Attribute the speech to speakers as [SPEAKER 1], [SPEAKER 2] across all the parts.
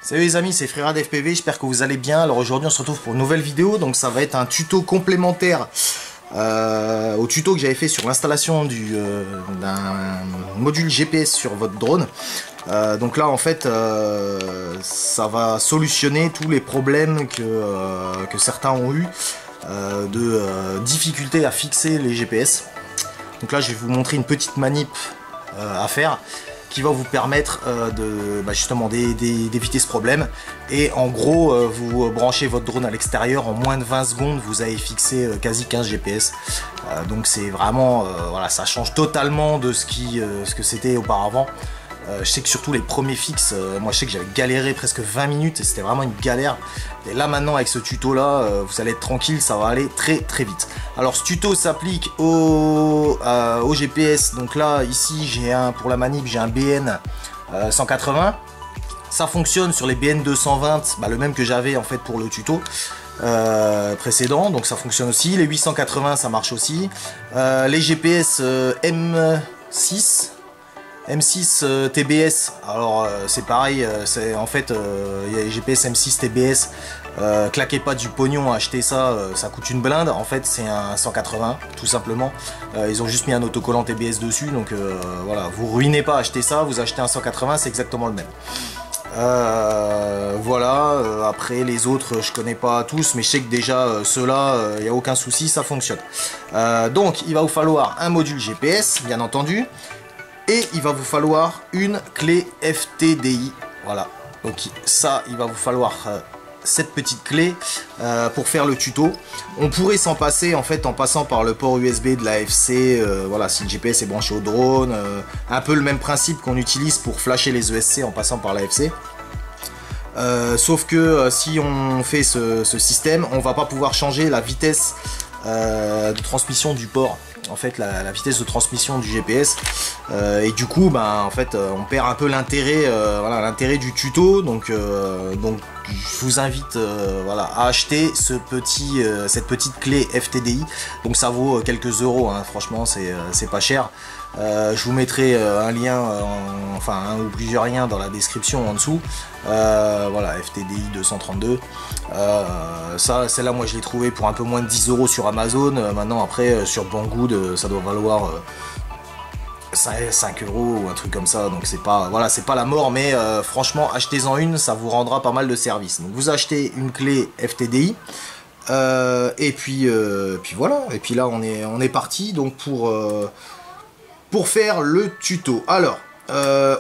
[SPEAKER 1] Salut les amis, c'est Frérad FPV, j'espère que vous allez bien. Alors aujourd'hui on se retrouve pour une nouvelle vidéo, donc ça va être un tuto complémentaire au tuto que j'avais fait sur l'installation d'un module GPS sur votre drone. Donc là en fait ça va solutionner tous les problèmes que certains ont eu de difficulté à fixer les GPS. Donc là je vais vous montrer une petite manip à faire qui va vous permettre justement d'éviter ce problème. Et en gros, vous branchez votre drone à l'extérieur, en moins de 20 secondes, vous avez fixé quasi 15 GPS. Donc c'est vraiment, voilà, ça change totalement de ce que c'était auparavant. Je sais que surtout les premiers fixes, moi je sais que j'avais galéré presque 20 minutes et c'était vraiment une galère. Et là maintenant avec ce tuto là, vous allez être tranquille, ça va aller très vite. Alors ce tuto s'applique au GPS. Donc là ici j'ai pour la manip j'ai un BN 180. Ça fonctionne sur les BN 220, le même que j'avais en fait pour le tuto précédent. Donc ça fonctionne aussi. Les 880 ça marche aussi. Les GPS M6 TBS, alors c'est pareil, c'est en fait il y a les GPS M6 TBS, claquez pas du pognon, acheter ça, ça coûte une blinde. En fait c'est un 180 tout simplement, ils ont juste mis un autocollant TBS dessus, donc voilà, vous ruinez pas, achetez ça, vous achetez un 180, c'est exactement le même. Voilà, après les autres je connais pas tous, mais je sais que déjà ceux-là, il n'y a aucun souci, ça fonctionne. Donc il va vous falloir un module GPS bien entendu. Et il va vous falloir une clé FTDI, voilà. Donc ça, il va vous falloir cette petite clé pour faire le tuto. On pourrait s'en passer en fait en passant par le port USB de l'AFC, voilà, si le GPS est branché au drone, un peu le même principe qu'on utilise pour flasher les ESC en passant par l'AFC. Sauf que si on fait ce système, on va pas pouvoir changer la vitesse de transmission du port. En fait la vitesse de transmission du GPS et du coup en fait on perd un peu l'intérêt voilà, l'intérêt du tuto. Donc je vous invite voilà, à acheter cette petite clé FTDI. Donc ça vaut quelques euros, hein. Franchement c'est pas cher. Je vous mettrai un lien, enfin un ou plusieurs liens dans la description en dessous. Voilà, FTDI 232. Ça, celle-là, moi je l'ai trouvé pour un peu moins de 10 euros sur Amazon. Maintenant, après, sur Banggood, ça doit valoir 5 euros ou un truc comme ça. Donc c'est pas, voilà, c'est pas la mort, mais franchement, achetez-en une, ça vous rendra pas mal de services. Donc vous achetez une clé FTDI. Et puis voilà. Et puis là, on est parti. Donc pour faire le tuto. Alors,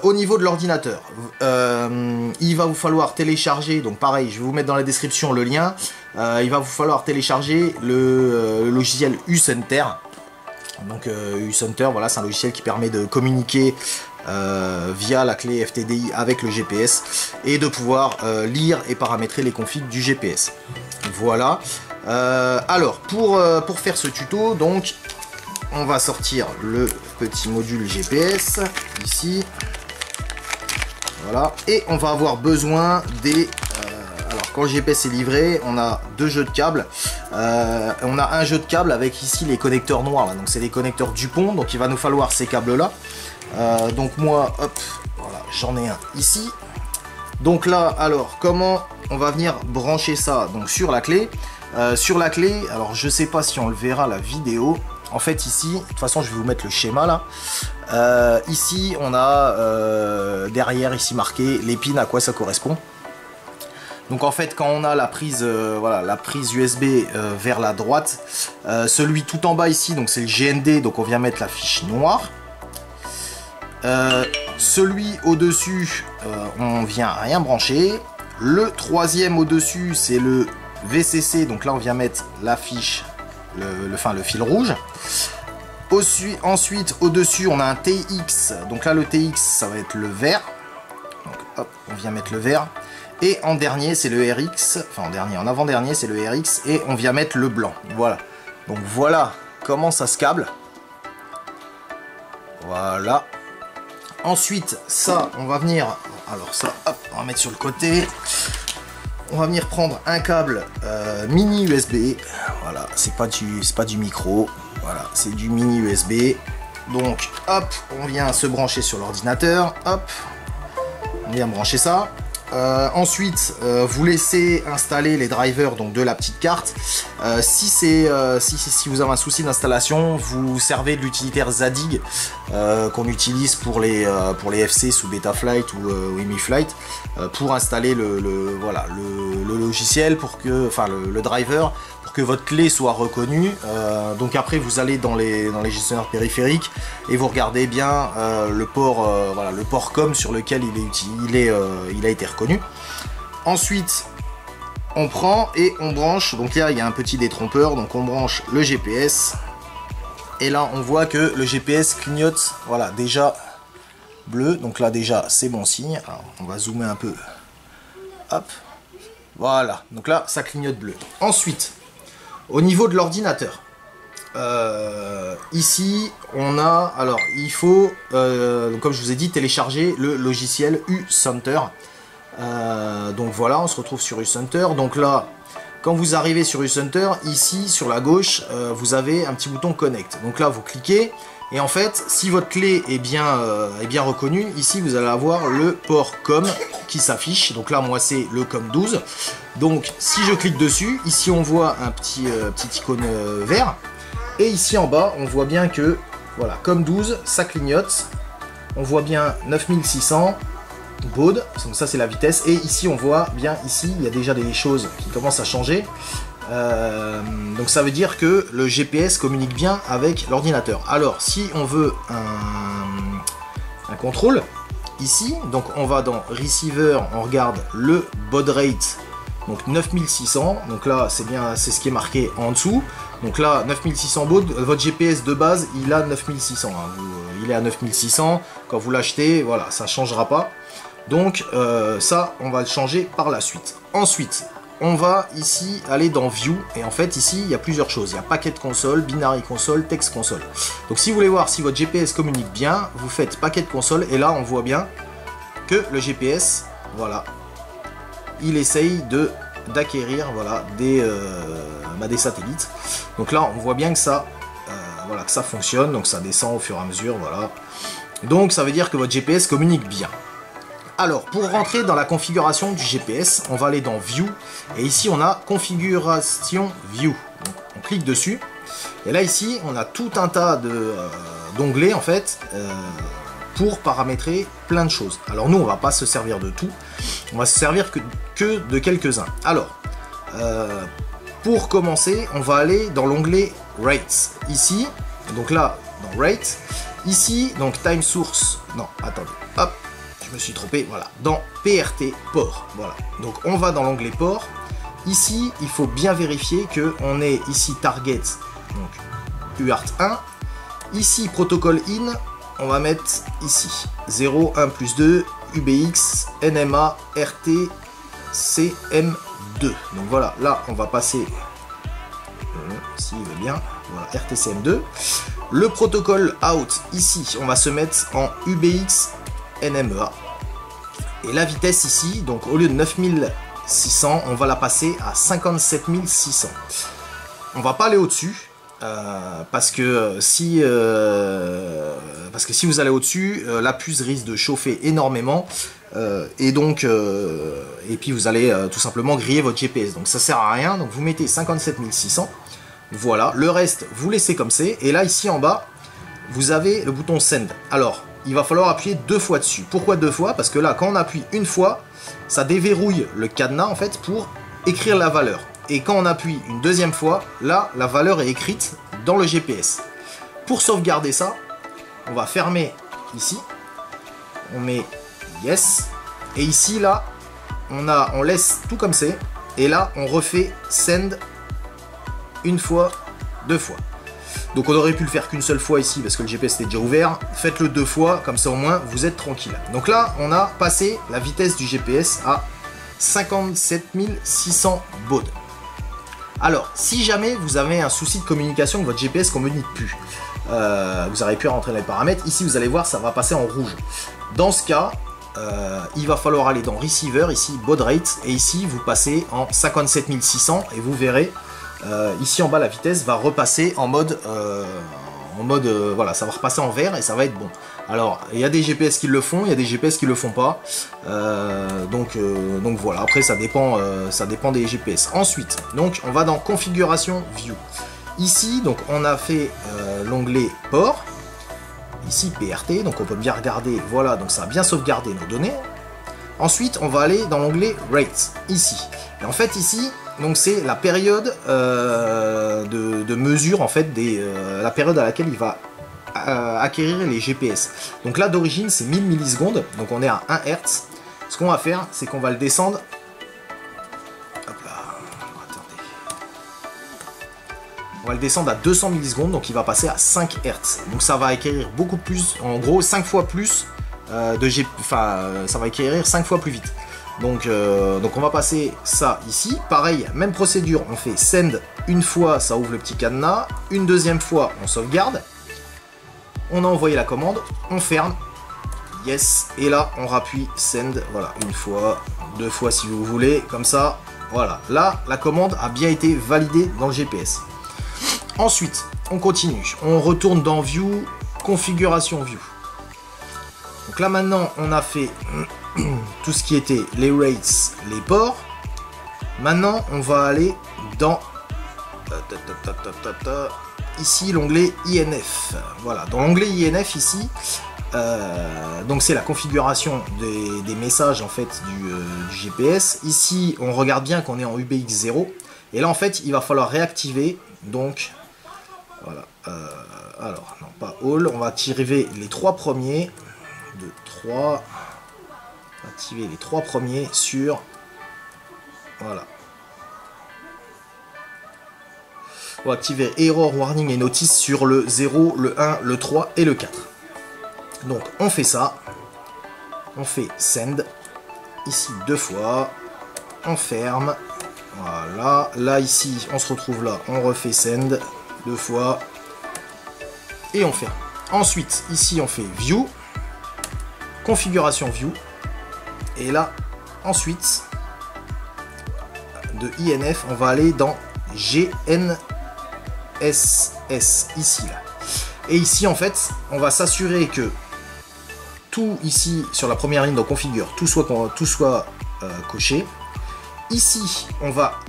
[SPEAKER 1] au niveau de l'ordinateur, il va vous falloir télécharger, donc pareil, je vais vous mettre dans la description le lien. Il va vous falloir télécharger le logiciel uCenter. Donc uCenter, voilà, c'est un logiciel qui permet de communiquer via la clé FTDI avec le GPS et de pouvoir lire et paramétrer les configs du GPS. Voilà. Alors, pour faire ce tuto, donc on va sortir le petit module GPS ici, voilà, et on va avoir besoin des alors quand le GPS est livré, on a deux jeux de câbles. On a un jeu de câbles avec ici les connecteurs noirs là. Donc c'est les connecteurs Dupont, donc il va nous falloir ces câbles là. Donc moi hop, voilà, j'en ai un ici. Donc là, alors comment on va venir brancher ça? Donc sur la clé, alors je sais pas si on le verra la vidéo. En fait ici, de toute façon je vais vous mettre le schéma là. Ici on a derrière ici marqué les pins, à quoi ça correspond. Donc en fait quand on a la prise, voilà, la prise USB vers la droite, celui tout en bas ici, donc c'est le GND, donc on vient mettre la fiche noire. Celui au dessus, on vient rien brancher. Le troisième au dessus c'est le VCC, donc là on vient mettre la fiche, le fil rouge. Ensuite au dessus on a un TX, donc là le TX ça va être le vert, donc hop on vient mettre le vert, et en dernier c'est le RX, enfin en avant-dernier c'est le RX, et on vient mettre le blanc. Voilà, donc voilà comment ça se câble. Voilà. Ensuite ça on va venir, alors ça hop on va mettre sur le côté. On va venir prendre un câble mini USB, voilà, c'est pas du micro, voilà, c'est du mini USB. Donc hop, on vient se brancher sur l'ordinateur, hop, on vient brancher ça. Ensuite, vous laissez installer les drivers donc de la petite carte. Si vous avez un souci d'installation, vous servez de l'utilitaire Zadig qu'on utilise pour les FC sous Betaflight ou EmiFlight pour installer le logiciel, pour que, enfin le driver, pour que votre clé soit reconnue. Donc après, vous allez dans les gestionnaires périphériques et vous regardez bien le port COM sur lequel il a été reconnu. Ensuite, on prend et on branche. Donc là, il y a un petit détrompeur. Donc on branche le GPS. Et là, on voit que le GPS clignote. Voilà, déjà bleu. Donc là, déjà, c'est bon signe. Alors, on va zoomer un peu. Hop. Voilà. Donc là, ça clignote bleu. Ensuite, au niveau de l'ordinateur. Ici, on a... Alors, il faut, comme je vous ai dit, télécharger le logiciel uCenter. Donc voilà, on se retrouve sur uCenter. Donc là, quand vous arrivez sur uCenter, ici, sur la gauche, vous avez un petit bouton Connect. Donc là, vous cliquez. Et en fait, si votre clé est bien reconnue, ici, vous allez avoir le port COM qui s'affiche. Donc là, moi, c'est le COM 12. Donc, si je clique dessus, ici, on voit un petit icône vert. Et ici en bas, on voit bien que, voilà, comme 12, ça clignote. On voit bien 9600 baud, donc ça c'est la vitesse. Et ici, on voit bien, ici, il y a déjà des choses qui commencent à changer. Donc ça veut dire que le GPS communique bien avec l'ordinateur. Alors, si on veut un contrôle, ici, donc on va dans Receiver, on regarde le baud rate. Donc 9600, donc là c'est ce qui est marqué en dessous. Donc là 9600 baud, votre GPS de base il a 9600, hein. Il est à 9600, quand vous l'achetez, voilà, ça ne changera pas. Donc ça on va le changer par la suite. Ensuite on va ici aller dans View, et en fait ici il y a plusieurs choses. Il y a Packet Console, Binary Console, Text Console. Donc si vous voulez voir si votre GPS communique bien, vous faites Packet Console, et là on voit bien que le GPS, voilà, il essaye d'acquérir voilà, des satellites. Donc là, on voit bien que ça, que ça fonctionne. Donc ça descend au fur et à mesure. Voilà. Donc ça veut dire que votre GPS communique bien. Alors, pour rentrer dans la configuration du GPS, on va aller dans View. Et ici, on a Configuration View. Donc, on clique dessus. Et là, ici, on a tout un tas d'onglets, en fait, pour paramétrer plein de choses. Alors nous, on va pas se servir de tout, on va se servir que de quelques-uns. Alors, pour commencer, on va aller dans l'onglet Rates. Ici, donc là, dans Rate, ici, donc Time Source, non, attendez, hop, je me suis trompé, voilà, dans PRT, port, voilà. Donc on va dans l'onglet port. Ici, il faut bien vérifier que on est ici Target, donc UART 1. Ici, Protocol In, on va mettre ici 0, 1 plus 2, UBX, NMA, RT, CM2. Donc voilà, là on va passer, s'il veut bien, voilà, RTCM2. Le protocole out, ici, on va se mettre en UBX, NMEA. Et la vitesse ici, donc au lieu de 9600, on va la passer à 57600. On va pas aller au-dessus. Parce que si vous allez au-dessus, la puce risque de chauffer énormément et puis vous allez tout simplement griller votre GPS, donc ça sert à rien. Donc vous mettez 57600, voilà, le reste vous laissez comme c'est. Et là ici en bas vous avez le bouton Send. Alors il va falloir appuyer 2 fois dessus. Pourquoi 2 fois? Parce que là quand on appuie une fois, ça déverrouille le cadenas en fait pour écrire la valeur. Et quand on appuie une deuxième fois, là, la valeur est écrite dans le GPS. Pour sauvegarder ça, on va fermer ici. On met Yes. Et ici, là, on laisse tout comme c'est. Et là, on refait Send une fois, 2 fois. Donc on aurait pu le faire qu'une seule fois ici parce que le GPS était déjà ouvert. Faites-le 2 fois, comme ça au moins, vous êtes tranquille. Donc là, on a passé la vitesse du GPS à 57 600 baud. Alors, si jamais vous avez un souci de communication que votre GPS ne communique plus, vous aurez pu rentrer dans les paramètres. Ici, vous allez voir, ça va passer en rouge. Dans ce cas, il va falloir aller dans Receiver, ici, Baud Rate, et ici, vous passez en 57 600, et vous verrez, ici en bas, la vitesse va repasser en mode en mode, voilà, ça va repasser en vert et ça va être bon. Alors, il y a des GPS qui le font, il y a des GPS qui le font pas. Donc voilà, après ça dépend des GPS. Ensuite, donc on va dans Configuration View. Ici, donc on a fait l'onglet Port. Ici, PRT, donc on peut bien regarder, voilà, donc ça a bien sauvegardé nos données. Ensuite, on va aller dans l'onglet Rates, ici. Et en fait, ici, donc c'est la période de mesure, en fait, la période à laquelle il va acquérir les GPS. Donc là, d'origine, c'est 1000 millisecondes, donc on est à 1 Hz. Ce qu'on va faire, c'est qu'on va le descendre. Hop là, attendez. On va le descendre à 200 millisecondes, donc il va passer à 5 Hz. Donc ça va acquérir beaucoup plus, en gros 5 fois plus ça va acquérir 5 fois plus vite. Donc on va passer ça ici. Pareil, même procédure, on fait send une fois, ça ouvre le petit cadenas. Une deuxième fois, on sauvegarde. On a envoyé la commande, on ferme. Yes, et là on rappuie send, voilà, une fois, deux fois si vous voulez, comme ça, voilà. Là, la commande a bien été validée dans le GPS. Ensuite, on continue, on retourne dans View, Configuration View. Donc là maintenant, on a fait tout ce qui était les rates, les ports. Maintenant, on va aller dans ici l'onglet INF. Voilà, dans l'onglet INF ici, donc c'est la configuration des messages en fait du GPS. Ici, on regarde bien qu'on est en UBX0. Et là, en fait, il va falloir réactiver. Donc, voilà. Alors, non, pas all. On va activer les 3 premiers. 2, 3. Activer les 3 premiers sur. Voilà. On va activer Error, Warning et Notice sur le 0, le 1, le 3 et le 4. Donc on fait ça. On fait Send. Ici 2 fois. On ferme. Voilà. Là ici on se retrouve là. On refait Send 2 fois. Et on ferme. Ensuite ici on fait View. Configuration View. Et là ensuite de INF on va aller dans GNSS ici là. Et ici en fait on va s'assurer que tout ici sur la première ligne dans configure tout soit coché. Ici on va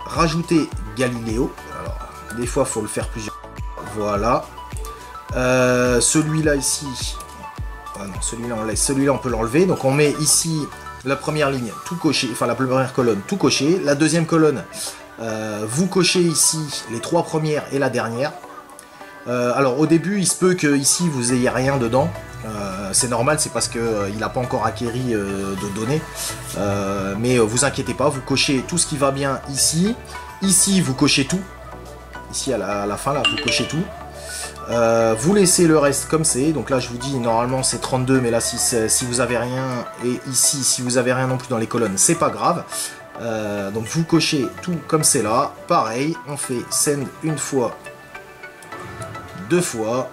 [SPEAKER 1] rajouter Galileo. Alors des fois il faut le faire plusieurs. Voilà. Celui-là ici. Ah non, celui-là on laisse. Celui-là on peut l'enlever. Donc on met ici la première ligne tout coché, enfin la première colonne tout coché. La deuxième colonne, vous cochez ici les 3 premières et la dernière. Alors au début il se peut que ici vous ayez rien dedans. C'est normal, c'est parce que il n'a pas encore acquéri de données. Mais vous inquiétez pas, vous cochez tout ce qui va bien ici. Ici vous cochez tout. Ici à la fin là vous cochez tout. Vous laissez le reste comme c'est. Donc là je vous dis normalement c'est 32, mais là si vous avez rien, et ici si vous avez rien non plus dans les colonnes, c'est pas grave. Donc vous cochez tout comme c'est là. Pareil, on fait send une fois, 2 fois.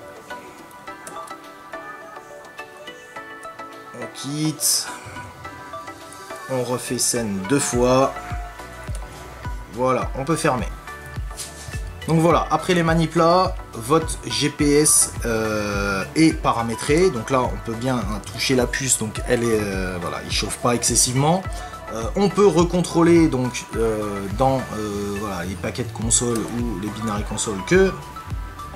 [SPEAKER 1] On quitte. On refait send 2 fois. Voilà, on peut fermer. Donc voilà, après les manips là, votre GPS est paramétré. Donc là, on peut bien toucher la puce, donc elle est, voilà, il chauffe pas excessivement. On peut recontrôler donc dans voilà, les paquets de console ou les binary console que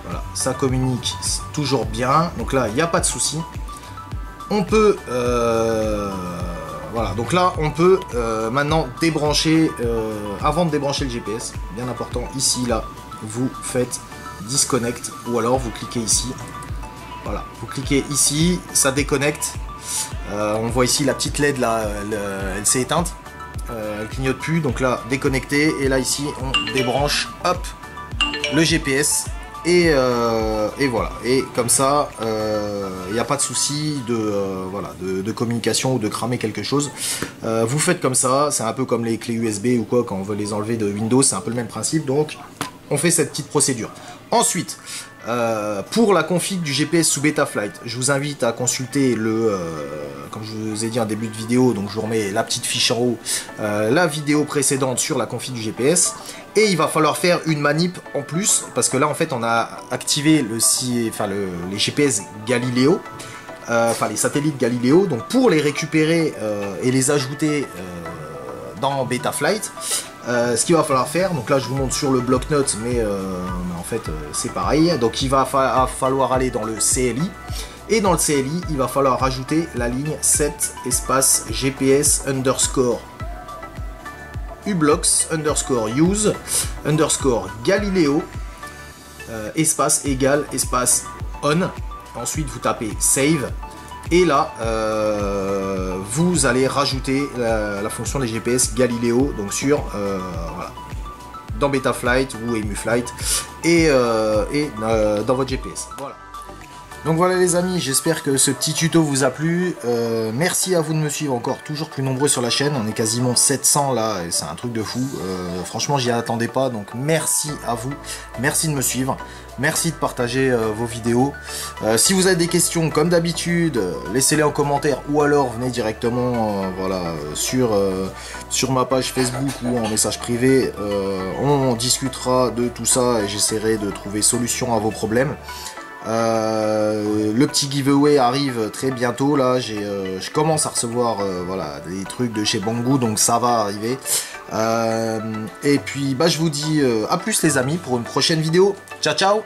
[SPEAKER 1] voilà, ça communique toujours bien. Donc là, il n'y a pas de souci. On peut voilà, donc là on peut maintenant débrancher avant de débrancher le GPS, bien important, ici là vous faites disconnect ou alors vous cliquez ici. Voilà, vous cliquez ici, ça déconnecte. On voit ici la petite LED là, elle s'est éteinte, elle clignote plus, donc là déconnecté, et là ici on débranche, hop, le GPS, et voilà, et comme ça il n'y a pas de souci voilà, de communication ou de cramer quelque chose. Vous faites comme ça, c'est un peu comme les clés USB ou quoi, quand on veut les enlever de Windows, c'est un peu le même principe. Donc on fait cette petite procédure. Ensuite pour la config du GPS sous Betaflight. Je vous invite à consulter comme je vous ai dit en début de vidéo, donc je vous remets la petite fiche en haut, la vidéo précédente sur la config du GPS. Et il va falloir faire une manip en plus, parce que là en fait on a activé les GPS Galileo, les satellites Galileo, donc pour les récupérer et les ajouter dans Betaflight, ce qu'il va falloir faire, donc là je vous montre sur le bloc-notes, mais en fait c'est pareil, donc il va falloir aller dans le CLI, et dans le CLI il va falloir rajouter la ligne 7 espace GPS underscore ublox underscore use underscore Galileo espace égal espace on. Ensuite vous tapez save et là vous allez rajouter la fonction des GPS Galileo donc sur voilà, dans Betaflight ou EmuFlight et dans votre GPS. Voilà. Donc voilà les amis, j'espère que ce petit tuto vous a plu. Merci à vous de me suivre encore, toujours plus nombreux sur la chaîne. On est quasiment 700 là, et c'est un truc de fou. Franchement, j'y attendais pas, donc merci à vous. Merci de me suivre. Merci de partager vos vidéos. Si vous avez des questions, comme d'habitude, laissez-les en commentaire ou alors venez directement voilà, sur ma page Facebook ou en message privé. On discutera de tout ça et j'essaierai de trouver solution à vos problèmes. Le petit giveaway arrive très bientôt là, je commence à recevoir voilà, des trucs de chez Banggood, donc ça va arriver. Et puis bah, je vous dis à plus les amis pour une prochaine vidéo. Ciao ciao.